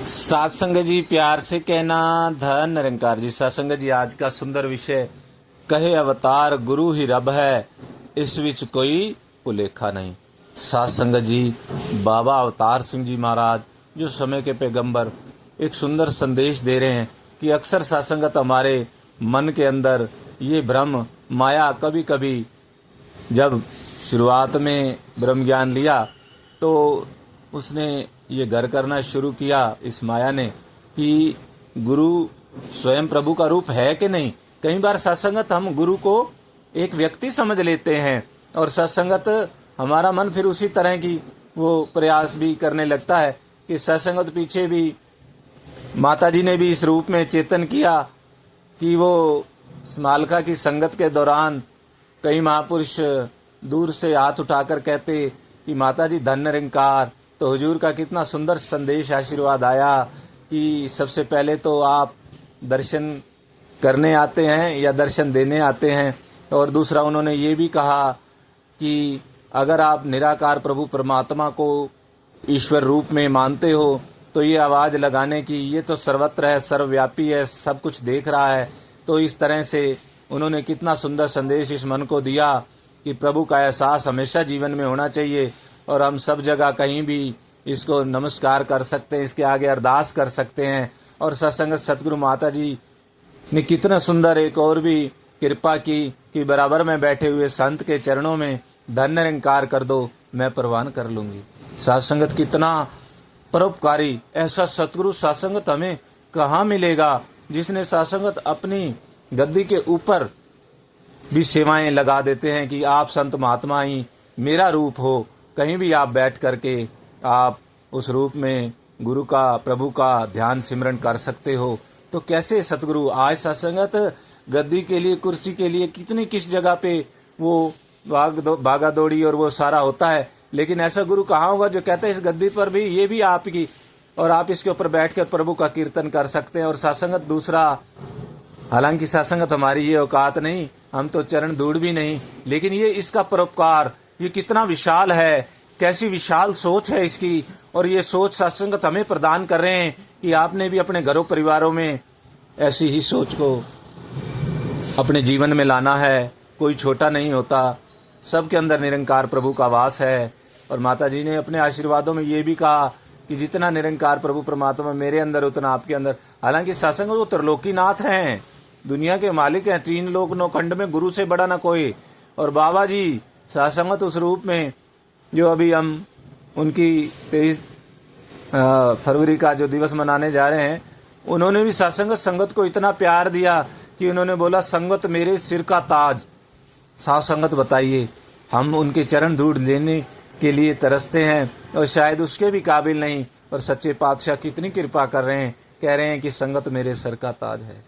सत्संग जी प्यार से कहना धन निरंकार जी। सत्संग जी आज का सुंदर विषय कहे अवतार गुरु ही रब है, इस विच कोई भुलेखा नहीं। सत्संग जी बाबा अवतार सिंह जी महाराज जो समय के पैगंबर एक सुंदर संदेश दे रहे हैं कि अक्सर सत्संगत हमारे मन के अंदर ये भ्रम माया कभी कभी जब शुरुआत में ब्रह्म ज्ञान लिया तो उसने ये घर करना शुरू किया इस माया ने कि गुरु स्वयं प्रभु का रूप है कि नहीं। कई बार सत्संगत हम गुरु को एक व्यक्ति समझ लेते हैं और सत्संगत हमारा मन फिर उसी तरह की वो प्रयास भी करने लगता है कि सत्संगत पीछे भी माता जी ने भी इस रूप में चेतन किया कि वो मालका की संगत के दौरान कई महापुरुष दूर से हाथ उठाकर कहते कि माता जी धन निरंकार। तो हुजूर का कितना सुंदर संदेश आशीर्वाद आया कि सबसे पहले तो आप दर्शन करने आते हैं या दर्शन देने आते हैं, और दूसरा उन्होंने ये भी कहा कि अगर आप निराकार प्रभु परमात्मा को ईश्वर रूप में मानते हो तो ये आवाज़ लगाने की ये तो सर्वत्र है, सर्वव्यापी है, सब कुछ देख रहा है। तो इस तरह से उन्होंने कितना सुंदर संदेश इस मन को दिया कि प्रभु का एहसास हमेशा जीवन में होना चाहिए और हम सब जगह कहीं भी इसको नमस्कार कर सकते हैं, इसके आगे अरदास कर सकते हैं। और सत्संगत सतगुरु माता जी ने कितना सुंदर एक और भी कृपा की कि बराबर में बैठे हुए संत के चरणों में धन निरंकार कर दो, मैं परवान कर लूँगी। सत्संगत कितना परोपकारी, ऐसा सतगुरु सत्संगत हमें कहाँ मिलेगा जिसने सत्संगत अपनी गद्दी के ऊपर भी सेवाएं लगा देते हैं कि आप संत महात्मा ही मेरा रूप हो, कहीं भी आप बैठ करके आप उस रूप में गुरु का प्रभु का ध्यान सिमरन कर सकते हो। तो कैसे सतगुरु आज सत्संगत गद्दी के लिए कुर्सी के लिए किस जगह पे वो भागा दौड़ी और वो सारा होता है, लेकिन ऐसा गुरु कहाँ होगा जो कहता है इस गद्दी पर भी ये भी आपकी और आप इसके ऊपर बैठकर प्रभु का कीर्तन कर सकते हैं। और सत्संगत दूसरा, हालांकि सत्संगत हमारी ये औकात नहीं, हम तो चरण धूड़ भी नहीं, लेकिन ये इसका परोपकार ये कितना विशाल है, कैसी विशाल सोच है इसकी। और ये सोच सत्संगत हमें प्रदान कर रहे हैं कि आपने भी अपने घरों परिवारों में ऐसी ही सोच को अपने जीवन में लाना है। कोई छोटा नहीं होता, सबके अंदर निरंकार प्रभु का वास है। और माता जी ने अपने आशीर्वादों में ये भी कहा कि जितना निरंकार प्रभु परमात्मा मेरे अंदर उतना आपके अंदर। हालांकि सत्संग वो त्रिलोकीनाथ हैं, दुनिया के मालिक हैं, तीन लोक नौ खंड में गुरु से बड़ा ना कोई। और बाबा जी सत्संगत उस रूप में जो अभी हम उनकी 23 फरवरी का जो दिवस मनाने जा रहे हैं, उन्होंने भी सत्संगत संगत को इतना प्यार दिया कि उन्होंने बोला संगत मेरे सिर का ताज। सत्संगत बताइए, हम उनके चरण धूड़ लेने के लिए तरसते हैं और शायद उसके भी काबिल नहीं, और सच्चे पातशाह कितनी कृपा कर रहे हैं, कह रहे हैं कि संगत मेरे सर का ताज है।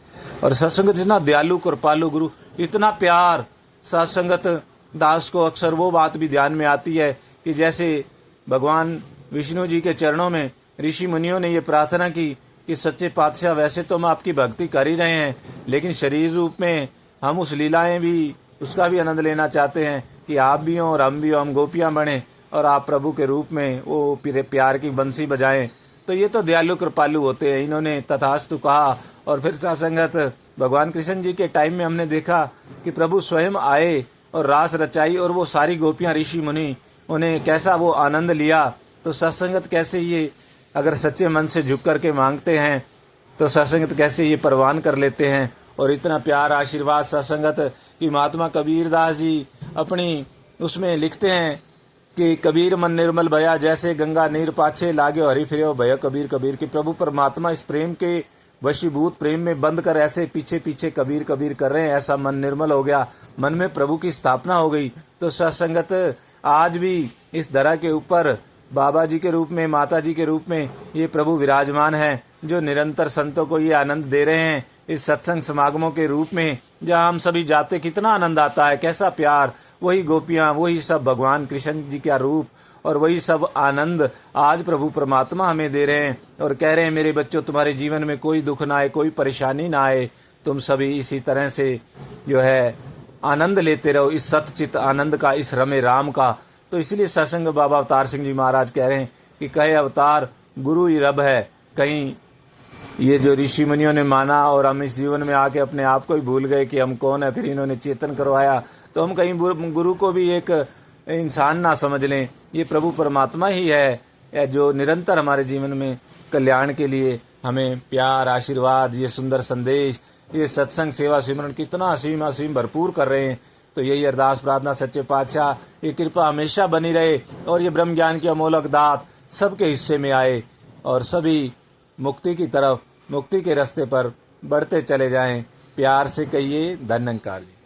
और सत्संगत इतना दयालु कृपालु गुरु, इतना प्यार। सत्संगत दास को अक्सर वो बात भी ध्यान में आती है कि जैसे भगवान विष्णु जी के चरणों में ऋषि मुनियों ने ये प्रार्थना की कि सच्चे पातशाह वैसे तो हम आपकी भक्ति कर ही रहे हैं, लेकिन शरीर रूप में हम उस लीलाएं भी उसका भी आनंद लेना चाहते हैं कि आप भी हों और हम भी हों, हम गोपियाँ बने और आप प्रभु के रूप में वो प्यार की बंसी बजाएं। तो ये तो दयालु कृपालु होते हैं। इन्होंने तथास्तु कहा। और फिर सत्संगत भगवान कृष्ण जी के टाइम में हमने देखा कि प्रभु स्वयं आए और रास रचाई और वो सारी गोपियाँ ऋषि मुनि उन्हें कैसा वो आनंद लिया। तो सत्संगत कैसे ये अगर सच्चे मन से झुक करके मांगते हैं तो सत्संगत कैसे ये परवान कर लेते हैं। और इतना प्यार आशीर्वाद सत्संगत कि महात्मा कबीर दास जी अपनी उसमें लिखते हैं कि कबीर मन निर्मल भया जैसे गंगा नीर पाछे लागे हरि फिर भय कबीर कबीर। कि प्रभु परमात्मा इस प्रेम के वशीभूत प्रेम में बंद कर ऐसे पीछे पीछे कबीर कबीर कर रहे हैं, ऐसा मन निर्मल हो गया, मन में प्रभु की स्थापना हो गई। तो सत्संगत आज भी इस धरा के ऊपर बाबा जी के रूप में, माता जी के रूप में ये प्रभु विराजमान है, जो निरंतर संतों को ये आनंद दे रहे हैं इस सत्संग समागमों के रूप में, जहाँ हम सभी जाते कितना आनंद आता है, कैसा प्यार। वही गोपियाँ, वही सब भगवान कृष्ण जी का रूप और वही सब आनंद आज प्रभु परमात्मा हमें दे रहे हैं और कह रहे हैं मेरे बच्चों तुम्हारे जीवन में कोई दुख ना आए, कोई परेशानी ना आए, तुम सभी इसी तरह से जो है आनंद लेते रहो इस सतचित आनंद का, इस रमे राम का। तो इसलिए सत्संग बाबा अवतार सिंह जी महाराज कह रहे हैं कि कहे अवतार गुरु ही रब है, कहीं ये जो ऋषि मुनियों ने माना और हम इस जीवन में आके अपने आप को ही भूल गए कि हम कौन है, फिर इन्होंने चेतन करवाया, तो हम कहीं गुरु को भी एक इंसान ना समझ लें। ये प्रभु परमात्मा ही है जो निरंतर हमारे जीवन में कल्याण के लिए हमें प्यार, आशीर्वाद, ये सुंदर संदेश, ये सत्संग, सेवा, सिमरन कितना असीम असीम भरपूर कर रहे हैं। तो यही अरदास प्रार्थना सच्चे पातशाह, ये कृपा हमेशा बनी रहे और ये ब्रह्म ज्ञान की अमोलक दात सबके हिस्से में आए और सभी मुक्ति की तरफ, मुक्ति के रास्ते पर बढ़ते चले जाएं। प्यार से कहिए धन निरंकार जी।